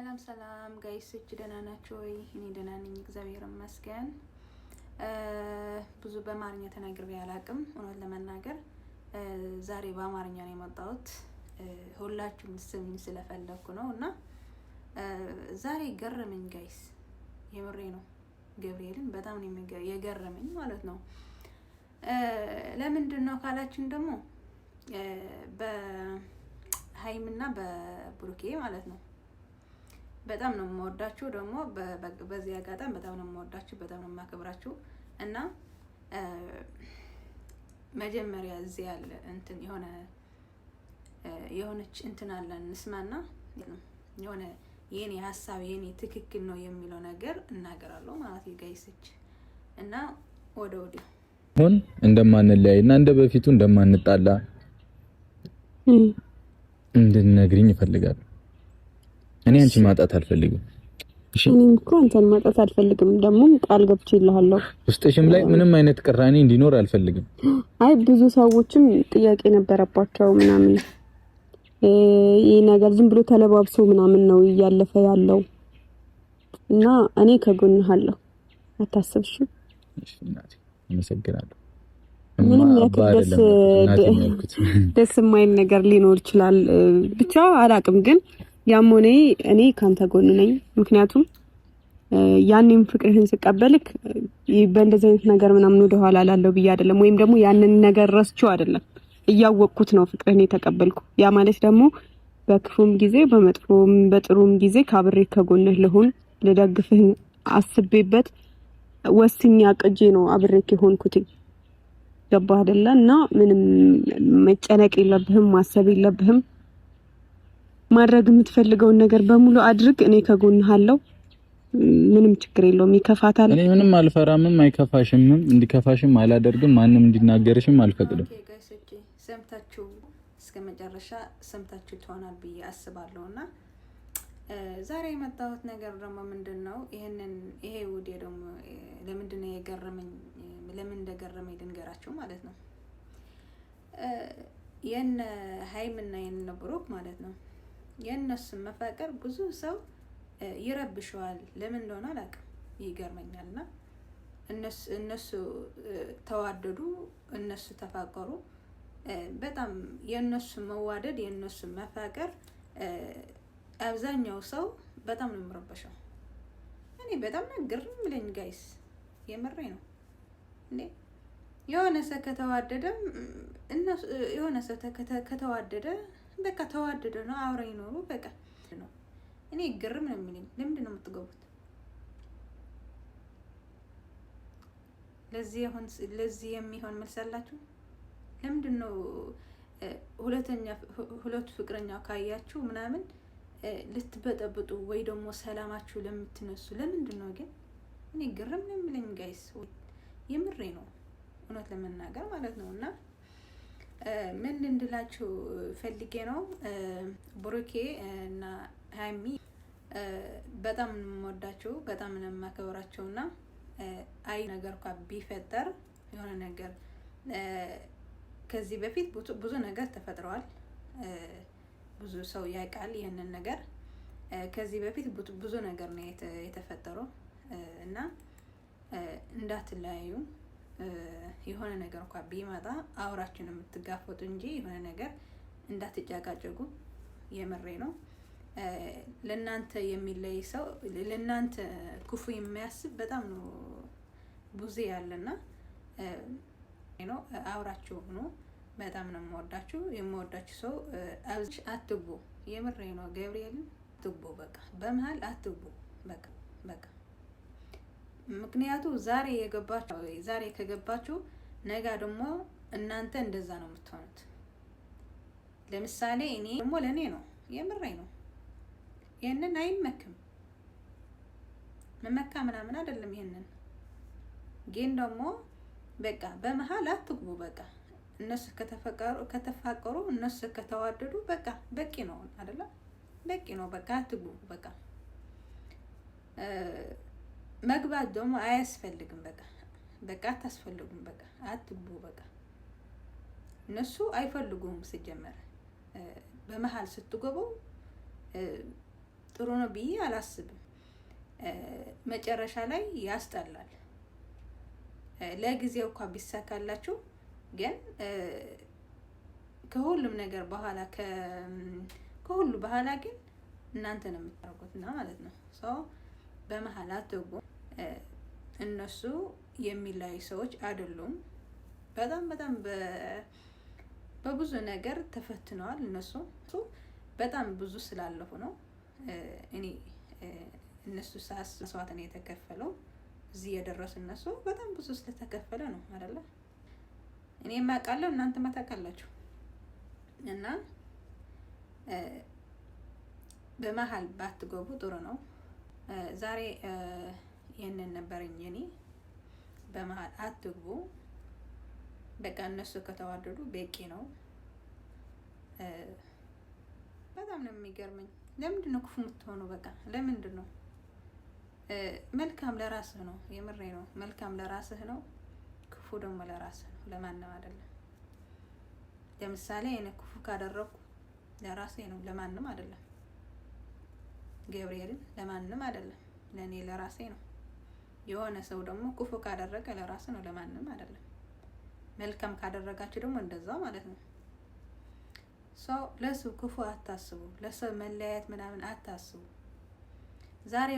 ሰላም ጋይሶች ደህና ናችሁ ወይ? እኔ ደህና ነኝ፣ እግዚአብሔር ይመስገን። ብዙ በአማርኛ ተናግሬ አላውቅም እውነት ለመናገር ዛሬ በአማርኛ ነው የመጣሁት። ሁላችሁም ልትሰሙኝ ስለፈለኩ ነው እና ዛሬ ገረመኝ ጋይስ፣ የምሬ ነው። ገብርኤልን በጣም ነው የገረመኝ ማለት ነው። ለምንድን ነው ካላችን ደግሞ በሀይምና በብሩኬ ማለት ነው በጣም ነው የምወዳችሁ። ደግሞ በዚህ አጋጣሚ በጣም ነው የምወዳችሁ፣ በጣም ነው የማከብራችሁ እና መጀመሪያ እዚህ ያለ እንትን የሆነች እንትን አለ እንስማና የሆነ የኔ ሀሳብ የኔ ትክክል ነው የሚለው ነገር እናገራለሁ ማለት ይጋይስች እና ወዲያ አሁን እንደማንለያይና እንደ በፊቱ እንደማንጣላ እንድንነግሪኝ ይፈልጋል። እኔ አንቺ ማጣት አልፈልግም። እሺ እኔም እኮ አንተን ማጣት አልፈልግም። ደግሞ ቃል ገብቼልሃለሁ ውስጥሽም ላይ ምንም አይነት ቅራኔ እንዲኖር አልፈልግም። አይ ብዙ ሰዎችም ጥያቄ ነበረባቸው ምናምን ይሄ ነገር ዝም ብሎ ተለባብሶ ምናምን ነው እያለፈ ያለው እና እኔ ከጎንህ አለሁ፣ አታስብሽ። እሺ እናቴ አመሰግናለሁ። ምንም ያክል ደስ የማይል ነገር ሊኖር ይችላል ብቻ አላቅም፣ ግን ያም ሆነ እኔ ካንተ ጎን ነኝ። ምክንያቱም ያንንም ፍቅርህን ስቀበልክ በእንደዚህ አይነት ነገር ምናምን ወደ ኋላ ላለው ብዬ አይደለም፣ ወይም ደግሞ ያንን ነገር ረስቼው አይደለም፣ እያወቅኩት ነው ፍቅርህን የተቀበልኩ። ያ ማለት ደግሞ በክፉም ጊዜ በመጥፎም በጥሩም ጊዜ ካብሬ ከጎንህ ልሁን ልደግፍህ አስቤበት ወስኛ ቅጄ ነው አብሬክ የሆንኩት። ገባህ አይደለ? እና ምንም መጨነቅ የለብህም፣ ማሰብ የለብህም። ማድረግ የምትፈልገውን ነገር በሙሉ አድርግ፣ እኔ ከጎንህ አለሁ። ምንም ችግር የለውም። ይከፋታል፣ እኔ ምንም አልፈራምም፣ አይከፋሽምም፣ እንዲከፋሽም አላደርግም፣ ማንም እንዲናገርሽም አልፈቅድም። ኦኬ ጋይስ፣ ሰምታችሁ እስከመጨረሻ ሰምታችሁ ትሆናል ብዬ አስባለሁና ዛሬ የመጣሁት ነገር ደግሞ ምንድነው ይሄ ውዴ ደግሞ ለምንድነው የገረመኝ፣ ለምን እንደገረመኝ ልንገራችሁ ማለት ነው። የነ ሀይምና የነ ብሩክ ማለት ነው የነሱን መፋቀር ብዙ ሰው ይረብሸዋል። ለምን እንደሆነ አላውቅም፣ ይገርመኛልና እነሱ ተዋደዱ፣ እነሱ ተፋቀሩ። በጣም የነሱ መዋደድ የነሱ መፋቀር አብዛኛው ሰው በጣም ነው የሚረበሸው። እኔ በጣም ግርም ብለኝ ጋይስ፣ የምሬ ነው እንዴ። የሆነ ሰው ከተዋደደ በቃ ተዋደደ ነው፣ አብረው ይኖሩ በቃ ነው። እኔ ግርም ነው የሚለኝ። ለምንድን ነው የምትገቡት? ለዚህ የሚሆን መልስ አላችሁ? ለምንድን ነው ሁለቱ ፍቅረኛ ካያችሁ ምናምን ልትበጠብጡ ወይ ደግሞ ሰላማችሁ ለምትነሱ ለምንድን ነው ግን? እኔ ግርም ነው የሚለኝ ጋይስ፣ የምሬ ነው እውነት ለመናገር ማለት ነው። እና ምን እንድላችሁ ፈልጌ ነው ብሩኬ እና ሀይሚ በጣም የምወዳቸው በጣም ነው የማከብራቸውና አይ ነገር እንኳን ቢፈጠር የሆነ ነገር ከዚህ በፊት ብዙ ነገር ተፈጥረዋል። ብዙ ሰው ያውቃል ይሄንን ነገር። ከዚህ በፊት ብዙ ነገር ነው የተፈጠረው እና እንዳትለያዩ የሆነ ነገር እንኳን ቢመጣ አውራችሁ ነው የምትጋፈጡ እንጂ የሆነ ነገር እንዳትጨቃጨቁ። የምሬ ነው። ለናንተ የሚለይ ሰው ለናንተ ክፉ የሚያስብ በጣም ነው ብዙ ያለና ነው። አውራችሁ ነው። በጣም ነው የምወዳችሁ ሰው አትግቡ። የምሬ ነው። ገብርኤልን አትግቡ፣ በቃ በመሃል አትግቡ። በቃ ምክንያቱ ዛሬ ከገባችሁ ነገ ደግሞ እናንተ እንደዛ ነው የምትሆኑት። ለምሳሌ እኔ ደግሞ ለኔ ነው፣ የምሬ ነው። ይሄንን አይመክም መመካ ምናምን አይደለም። ይሄንን ግን ደግሞ በቃ በመሃል አትግቡ። በቃ እነሱ ከተፋቀሩ እነሱ ከተዋደዱ በቃ በቂ ነው አይደለ? በቂ ነው። በቃ አትግቡ። በቃ መግባት ደግሞ አያስፈልግም። በቃ አታስፈልጉም። በቃ አትግቡ። በቃ እነሱ አይፈልጉም። ሲጀመር በመሃል ስትገቡ ጥሩ ነው ብዬ አላስብም። መጨረሻ ላይ ያስጠላል። ለጊዜው እንኳን ቢሳካላችሁ ግን ከሁሉም ነገር በኋላ ከሁሉ በኋላ ግን እናንተ ነው የምታደርጉት እና ማለት ነው። ሰው በመሀል አትግቡ። እነሱ የሚለያዩ ሰዎች አይደሉም። በጣም በጣም በብዙ ነገር ተፈትነዋል። እነሱ በጣም ብዙ ስላለፉ ነው። እኔ እነሱ ሳስ መስዋዕት ነው የተከፈለው እዚህ የደረሱ እነሱ በጣም ብዙ ስለተከፈለ ነው አይደለ? እኔ የማውቃለሁ እናንተ ታውቃላችሁ። እና በመሀል ባትገቡ ጥሩ ነው። ዛሬ ይህንን ነበረኝ እኔ። በመሀል አትግቡ። በቃ እነሱ ከተዋደዱ በቂ ነው። በጣም ነው የሚገርመኝ። ለምንድን ነው ክፉ የምትሆኑ? በቃ ለምንድን ነው? መልካም ለራስህ ነው። የምሬ ነው። መልካም ለራስህ ነው። ክፉ ደግሞ ለራስህ ነው፣ ለማንም አይደለም። ለምሳሌ እኔ ክፉ ካደረኩ ለራሴ ነው፣ ለማንም አይደለም። ገብርኤልን ለማንም አይደለም፣ ለኔ ለራሴ ነው። የሆነ ሰው ደግሞ ክፉ ካደረገ ለራስ ነው፣ ለማንም አይደለም። መልካም ካደረጋችሁ ደግሞ እንደዛው ማለት ነው። ሰው ለሰው ክፉ አታስቡ፣ ለሰው መለያየት ምናምን አታስቡ። ዛሬ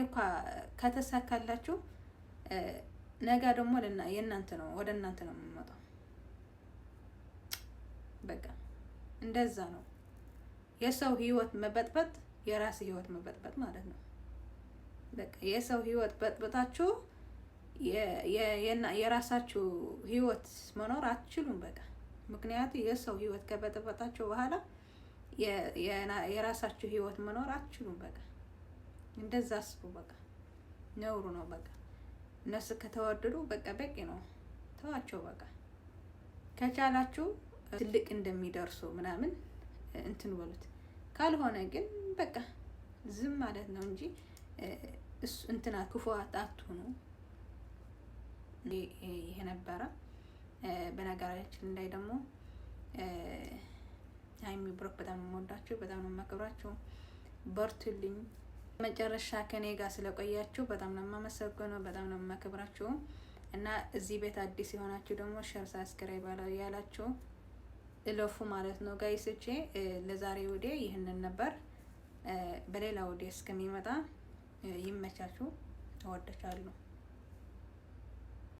ከተሳካላችሁ ነገ ደግሞ የእናንተ ነው፣ ወደ እናንተ ነው የሚመጣው። በቃ እንደዛ ነው። የሰው ህይወት መበጥበጥ የራስ ህይወት መበጥበጥ ማለት ነው። በቃ የሰው ህይወት በጥብጣችሁ የራሳችሁ ህይወት መኖር አትችሉም። በቃ ምክንያቱም የሰው ህይወት ከበጠበጣችሁ በኋላ የራሳችሁ ህይወት መኖር አትችሉም። በቃ እንደዛ አስቡ። በቃ ነውሩ ነው። በቃ እነሱ ከተወደዱ በቃ በቂ ነው። ተዋቸው። በቃ ከቻላችሁ ትልቅ እንደሚደርሱ ምናምን እንትን በሉት። ካልሆነ ግን በቃ ዝም ማለት ነው እንጂ እንትና ክፉ አትሁኑ። ይሄ ነበረ። በነገራችን ላይ ደግሞ ሀይሚ ብሩክ በጣም ነው የምወዳችሁ፣ በጣም ነው የማከብራችሁ። በርቱልኝ። መጨረሻ ከኔ ጋር ስለቆያችሁ በጣም ነው የማመሰግነው፣ በጣም ነው የማከብራችሁ። እና እዚህ ቤት አዲስ የሆናችሁ ደግሞ ሼር፣ ሳብስክራይብ ያላችሁ እለፉ ማለት ነው ጋይሶቼ። ለዛሬ ወዲያ ይህንን ነበር። በሌላ ወዲያ እስከሚመጣ ይመቻችሁ። እወዳችኋለሁ።